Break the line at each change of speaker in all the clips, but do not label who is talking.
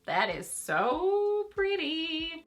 That is so pretty.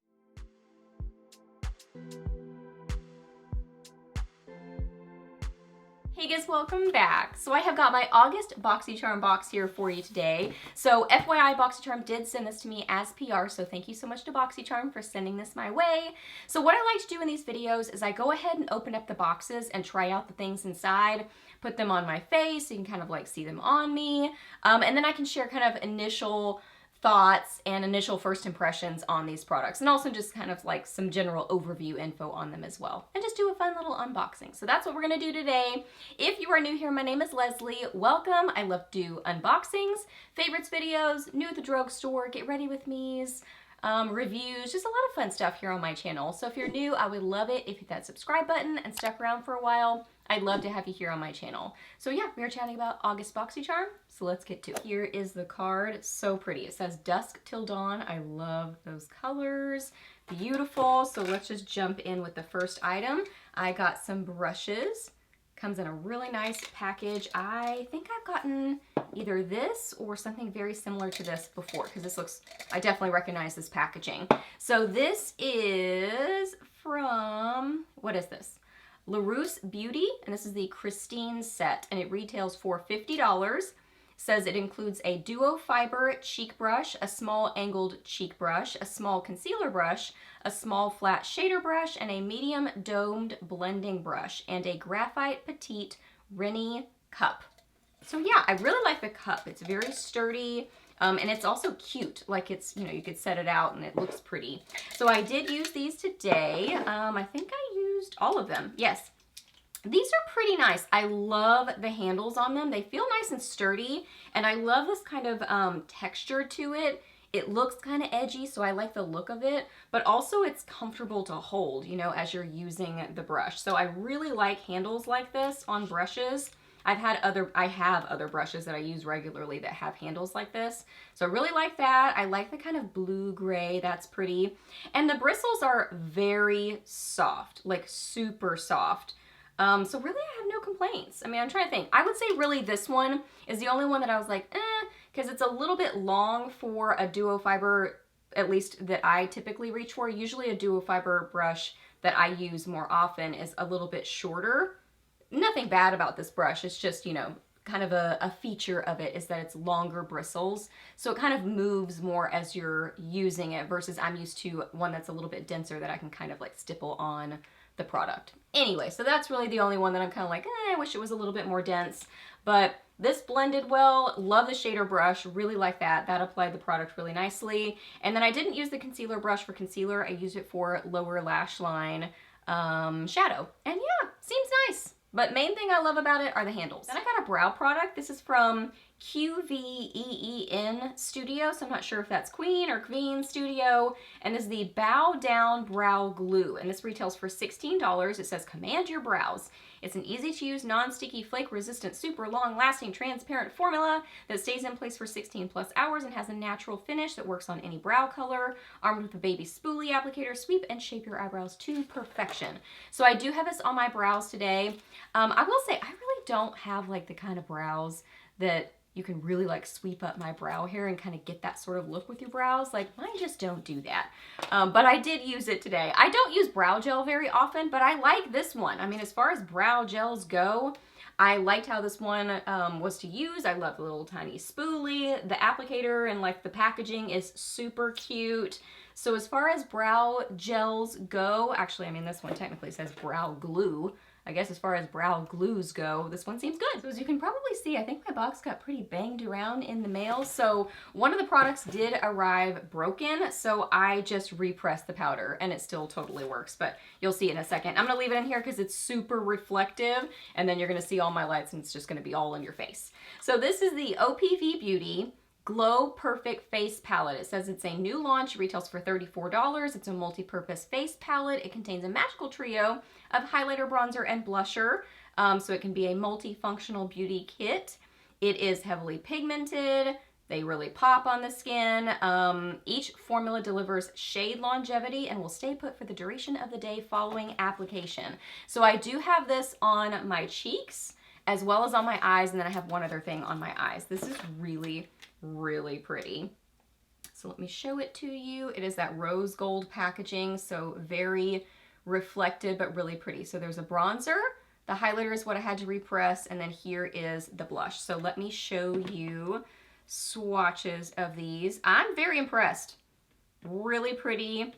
Hey guys, welcome back. So I have got my August Boxycharm box here for you today. So FYI, Boxycharm did send this to me as PR, so thank you so much to Boxycharm for sending this my way. So what I like to do in these videos is I go ahead and open up the boxes and try out the things inside, put them on my face so you can kind of like see them on me, and then I can share kind of initial thoughts and initial first impressions on these products, and also just kind of like some general overview info on them as well, and just do a fun little unboxing. So that's what we're gonna do today. If you are new here, my name is Leslie. Welcome. I love to do unboxings, favorites videos, new at the drugstore, get ready with me's, reviews, just a lot of fun stuff here on my channel. So if you're new, I would love it if you hit that subscribe button and stuck around for a while. I'd love to have you here on my channel. So yeah, we are chatting about August Boxycharm, so let's get to it. Here is the card, so pretty. It says dusk till dawn. I love those colors, beautiful. So let's just jump in with the first item. I got some brushes. Comes in a really nice package. I think I've gotten either this or something very similar to this before, because this looks, I definitely recognize this packaging. So this is from, what is this? LaRousse Beauty, and this is the Christine set, and it retails for $50. Says it includes a duo fiber cheek brush, a small angled cheek brush, a small concealer brush, a small flat shader brush, and a medium domed blending brush, and a graphite petite Rennie cup. So yeah, I really like the cup. It's very sturdy, and it's also cute. Like it's, you know, you could set it out and it looks pretty. So I did use these today. I think I used all of them. Yes. These are pretty nice. I love the handles on them. They feel nice and sturdy, and I love this kind of texture to it. It looks kind of edgy, so I like the look of it, but also it's comfortable to hold, you know, as you're using the brush. So I really like handles like this on brushes. I have other brushes that I use regularly that have handles like this. So I really like that. I like the kind of blue-gray, that's pretty. And the bristles are very soft, like super soft. So really I have no complaints. I mean, I'm trying to think. I would say really this one is the only one that I was like, because it's a little bit long for a duo fiber, at least that I typically reach for. Usually a duo fiber brush that I use more often is a little bit shorter. Nothing bad about this brush. It's just, you know, kind of a feature of it is that it's longer bristles. So it kind of moves more as you're using it versus I'm used to one that's a little bit denser that I can kind of like stipple on the product. Anyway, so that's really the only one that I'm kind of like, I wish it was a little bit more dense, but this blended well. Love the shader brush, really like that. That applied the product really nicely. And then I didn't use the concealer brush for concealer. I used it for lower lash line shadow. And yeah, seems nice. But main thing I love about it are the handles. Then I got a brow product. This is from QVEEN Studio, so I'm not sure if that's Queen or Queen Studio, and this is the Bow Down Brow Glue, and this retails for $16. It says command your brows. It's an easy-to-use, non-sticky, flake-resistant, super long-lasting, transparent formula that stays in place for 16+ hours and has a natural finish that works on any brow color. Armed with a baby spoolie applicator, sweep and shape your eyebrows to perfection. So I do have this on my brows today. I will say I really don't have like the kind of brows that you can really like sweep up my brow hair and kind of get that sort of look with your brows. Like mine just don't do that. But I did use it today. I don't use brow gel very often, but I like this one. I mean, as far as brow gels go, I liked how this one was to use. I love the little tiny spoolie. The applicator and like the packaging is super cute. So as far as brow gels go, actually, I mean, this one technically says brow glue. I guess as far as brow glues go, this one seems good. So as you can probably see, I think my box got pretty banged around in the mail. So one of the products did arrive broken, so I just repressed the powder and it still totally works, but you'll see it in a second. I'm gonna leave it in here because it's super reflective, and then you're gonna see all my lights and it's just gonna be all in your face. So this is the OPV Beauty Glow Perfect Face Palette. It says it's a new launch, retails for $34. It's a multi-purpose face palette. It contains a magical trio of highlighter, bronzer, and blusher. So it can be a multifunctional beauty kit. It is heavily pigmented. They really pop on the skin. Each formula delivers shade longevity and will stay put for the duration of the day following application. So I do have this on my cheeks as well as on my eyes, and then I have one other thing on my eyes. This is really, really pretty. So let me show it to you. It is that rose gold packaging, so very reflective but really pretty. So there's a bronzer, the highlighter is what I had to repress, and then here is the blush. So let me show you swatches of these. I'm very impressed. Really pretty,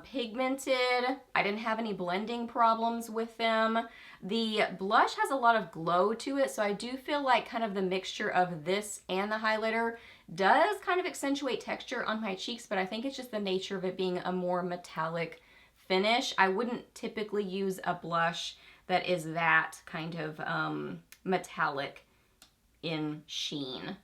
pigmented. I didn't have any blending problems with them. The blush has a lot of glow to it, so I do feel like kind of the mixture of this and the highlighter does kind of accentuate texture on my cheeks, but I think it's just the nature of it being a more metallic finish. I wouldn't typically use a blush that is that kind of metallic in sheen.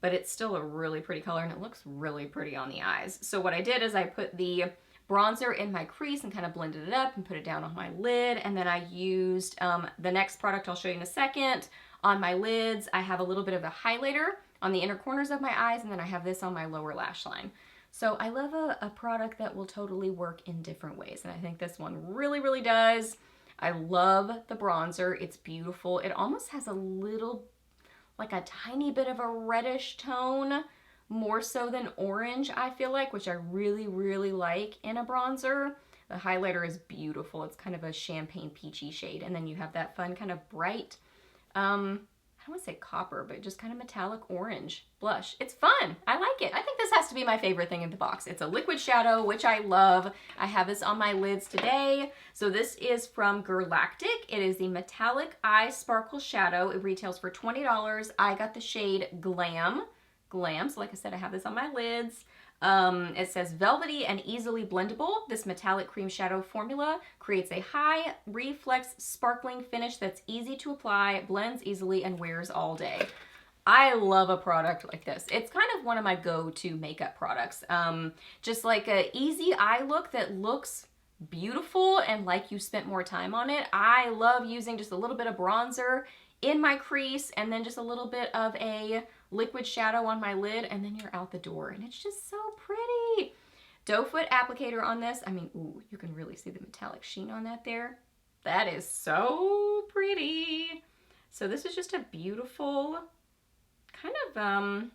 But it's still a really pretty color and it looks really pretty on the eyes. So what I did is I put the bronzer in my crease and kind of blended it up and put it down on my lid. And then I used the next product I'll show you in a second. On my lids, I have a little bit of the highlighter on the inner corners of my eyes, and then I have this on my lower lash line. So I love a product that will totally work in different ways, and I think this one really, really does. I love the bronzer. It's beautiful. It almost has a little, like a tiny bit of a reddish tone, more so than orange, I feel like, which I really, really like in a bronzer. The highlighter is beautiful. It's kind of a champagne peachy shade, and then you have that fun kind of bright, I don't want to say copper, but just kind of metallic orange blush. It's fun. I like it. I think this has to be my favorite thing in the box. It's a liquid shadow, which I love. I have this on my lids today. So this is from Galactic. It is the Metallic Eye Sparkle Shadow. It retails for $20. I got the shade Glam. Glam. So like I said, I have this on my lids. It says velvety and easily blendable. This metallic cream shadow formula creates a high reflex sparkling finish that's easy to apply, blends easily, and wears all day. I love a product like this. It's kind of one of my go-to makeup products. Just like a easy eye look that looks beautiful and like you spent more time on it. I love using just a little bit of bronzer in my crease and then just a little bit of a liquid shadow on my lid, and then you're out the door, and it's just so pretty. Doe foot applicator on this. I mean, ooh, you can really see the metallic sheen on that there. That is so pretty. So this is just a beautiful kind of,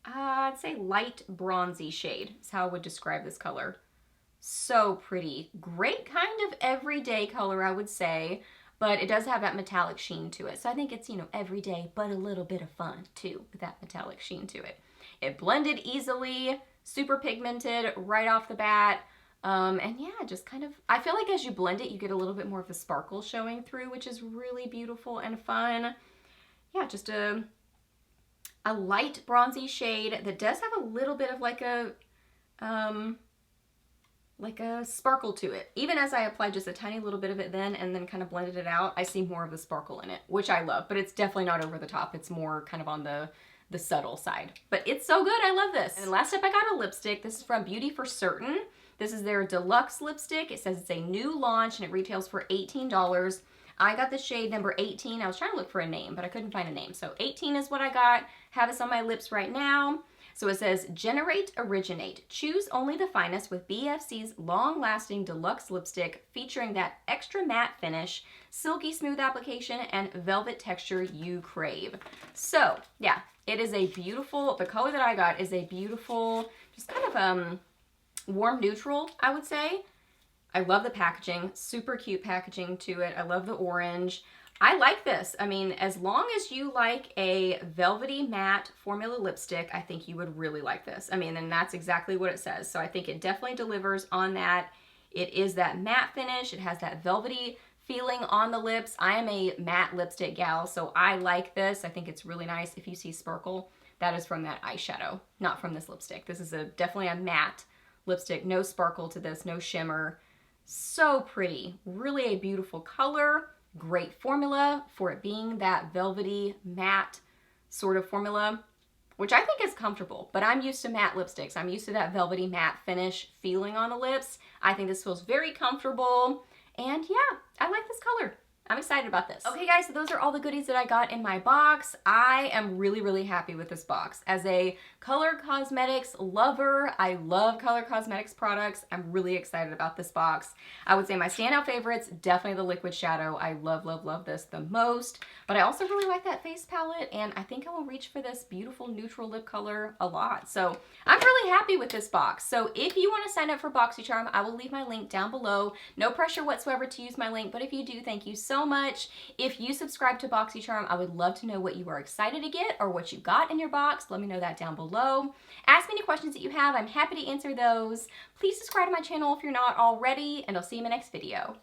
I'd say light bronzy shade is how I would describe this color. So pretty. Great kind of everyday color, I would say. But it does have that metallic sheen to it. So I think it's, you know, everyday, but a little bit of fun too with that metallic sheen to it. It blended easily, super pigmented right off the bat. And yeah, just kind of, I feel like as you blend it, you get a little bit more of a sparkle showing through, which is really beautiful and fun. Yeah, just a light bronzy shade that does have a little bit of like a sparkle to it. Even as I applied just a tiny little bit of it then and then kind of blended it out, I see more of the sparkle in it, which I love, but it's definitely not over the top. It's more kind of on the subtle side, but it's so good. I love this. And last up, I got a lipstick. This is from Beauty for Certain. This is their deluxe lipstick. It says it's a new launch and it retails for $18. I got the shade number 18. I was trying to look for a name, but I couldn't find a name. So 18 is what I got. Have this on my lips right now. So it says, Generate, Originate. Choose only the finest with BFC's long-lasting deluxe lipstick featuring that extra matte finish, silky smooth application, and velvet texture you crave. So, yeah, it is a beautiful, the color that I got is a beautiful, just kind of warm neutral, I would say. I love the packaging, super cute packaging to it. I love the orange. I like this. I mean, as long as you like a velvety matte formula lipstick, I think you would really like this. I mean, and that's exactly what it says. So I think it definitely delivers on that. It is that matte finish. It has that velvety feeling on the lips. I am a matte lipstick gal, so I like this. I think it's really nice. If you see sparkle, that is from that eyeshadow, not from this lipstick. This is definitely a matte lipstick. No sparkle to this, no shimmer. So pretty. Really a beautiful color. Great formula for it being that velvety matte sort of formula, which I think is comfortable, but I'm used to matte lipsticks. I'm used to that velvety matte finish feeling on the lips. I think this feels very comfortable, and yeah, I like this color. I'm excited about this. Okay guys, so those are all the goodies that I got in my box. I am really happy with this box. As a color cosmetics lover, I love color cosmetics products. I'm really excited about this box. I would say my standout favorites, definitely the liquid shadow. I love this the most, but I also really like that face palette, and I think I will reach for this beautiful neutral lip color a lot. So I'm really happy with this box. So if you want to sign up for Boxycharm, I will leave my link down below. No pressure whatsoever to use my link, but if you do, thank you so much. If you subscribe to Boxycharm, I would love to know what you are excited to get or what you got in your box. Let me know that down below. Ask me any questions that you have. I'm happy to answer those. Please subscribe to my channel if you're not already, and I'll see you in my next video.